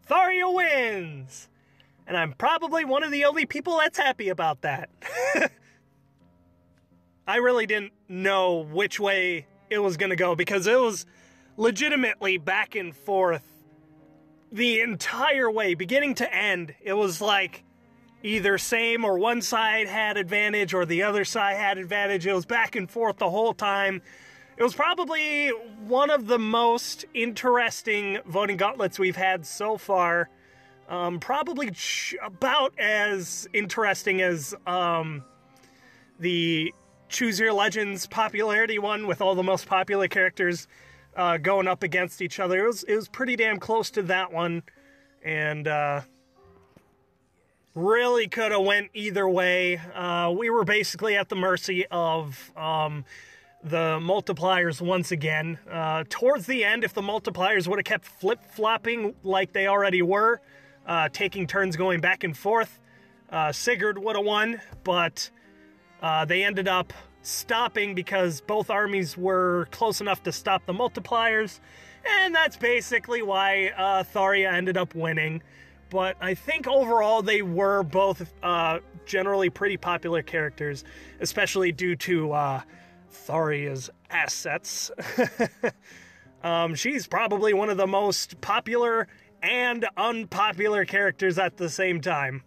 Tharia wins! And I'm probably one of the only people that's happy about that. I really didn't know which way it was going to go because it was legitimately back and forth the entire way, beginning to end. It was like either same or one side had advantage or the other side had advantage. It was back and forth the whole time. It was probably one of the most interesting voting gauntlets we've had so far. Probably about as interesting as the Choose Your Legends popularity one with all the most popular characters going up against each other. It was pretty damn close to that one, and really could have went either way. We were basically at the mercy of the multipliers once again. Towards the end, if the multipliers would have kept flip-flopping like they already were, taking turns going back and forth, Sigurd would have won, but they ended up stopping because both armies were close enough to stop the multipliers, and that's basically why Tharia ended up winning. But I think overall they were both generally pretty popular characters, especially due to Tharia's assets. She's probably one of the most popular and unpopular characters at the same time.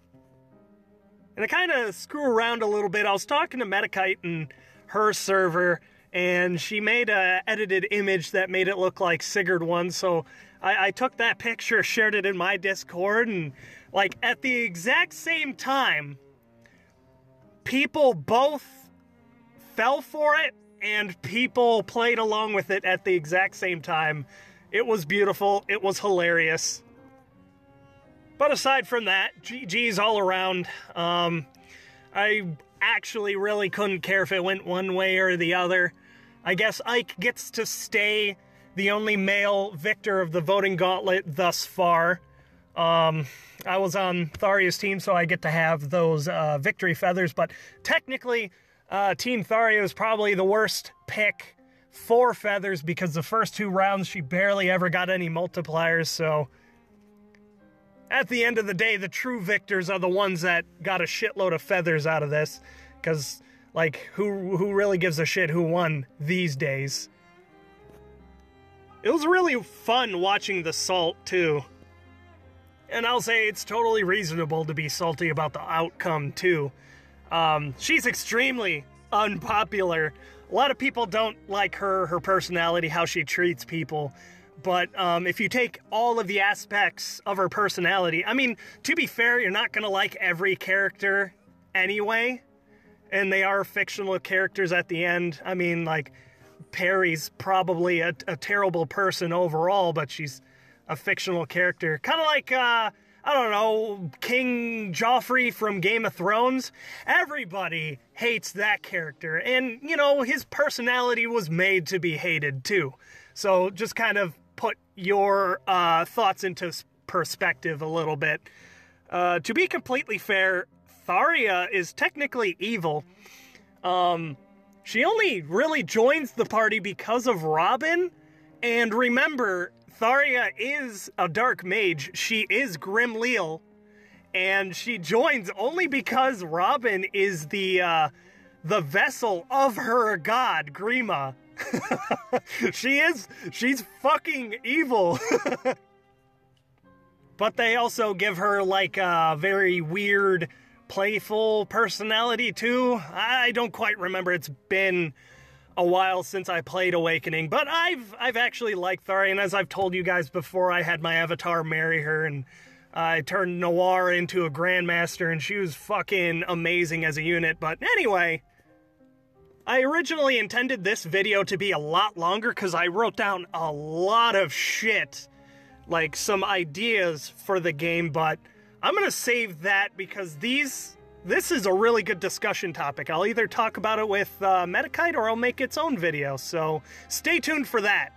And I kind of screw around a little bit. I was talking to Metakite and her server, and she made an edited image that made it look like Sigurd won, so I took that picture, shared it in my Discord, and like at the exact same time, people both fell for it, and people played along with it at the exact same time. It was beautiful. It was hilarious. But aside from that, GG's all around. I actually really couldn't care if it went one way or the other. I guess Ike gets to stay the only male victor of the voting gauntlet thus far. I was on Tharia's team, so I get to have those victory feathers, but technically, Team Tharia is probably the worst pick for feathers because the first 2 rounds she barely ever got any multipliers, so at the end of the day, the true victors are the ones that got a shitload of feathers out of this, because, like, who really gives a shit who won these days? It was really fun watching the salt, too. And I'll say it's totally reasonable to be salty about the outcome, too. She's extremely unpopular. A lot of people don't like her personality, how she treats people. But if you take all of the aspects of her personality, I mean, to be fair, you're not going to like every character anyway. And they are fictional characters at the end. I mean, like, Perry's probably a terrible person overall, but she's a fictional character. Kind of like, I don't know, King Joffrey from Game of Thrones. Everybody hates that character. And, you know, his personality was made to be hated, too. So just kind of put your thoughts into perspective a little bit. To be completely fair, Tharia is technically evil. She only really joins the party because of Robin. And remember, Tharia is a dark mage. She is Grim Leal. And she joins only because Robin is the vessel of her god, Grima. She's fucking evil. But they also give her like a very weird, playful personality too. I don't quite remember. It's been a while since I played Awakening, but I've actually liked Tharia, and as I've told you guys before, I had my avatar marry her, and I turned Noir into a Grandmaster, and she was fucking amazing as a unit. But anyway, I originally intended this video to be a lot longer because I wrote down a lot of shit, like some ideas for the game, but I'm gonna save that because this is a really good discussion topic. I'll either talk about it with Metakite or I'll make its own video, so stay tuned for that.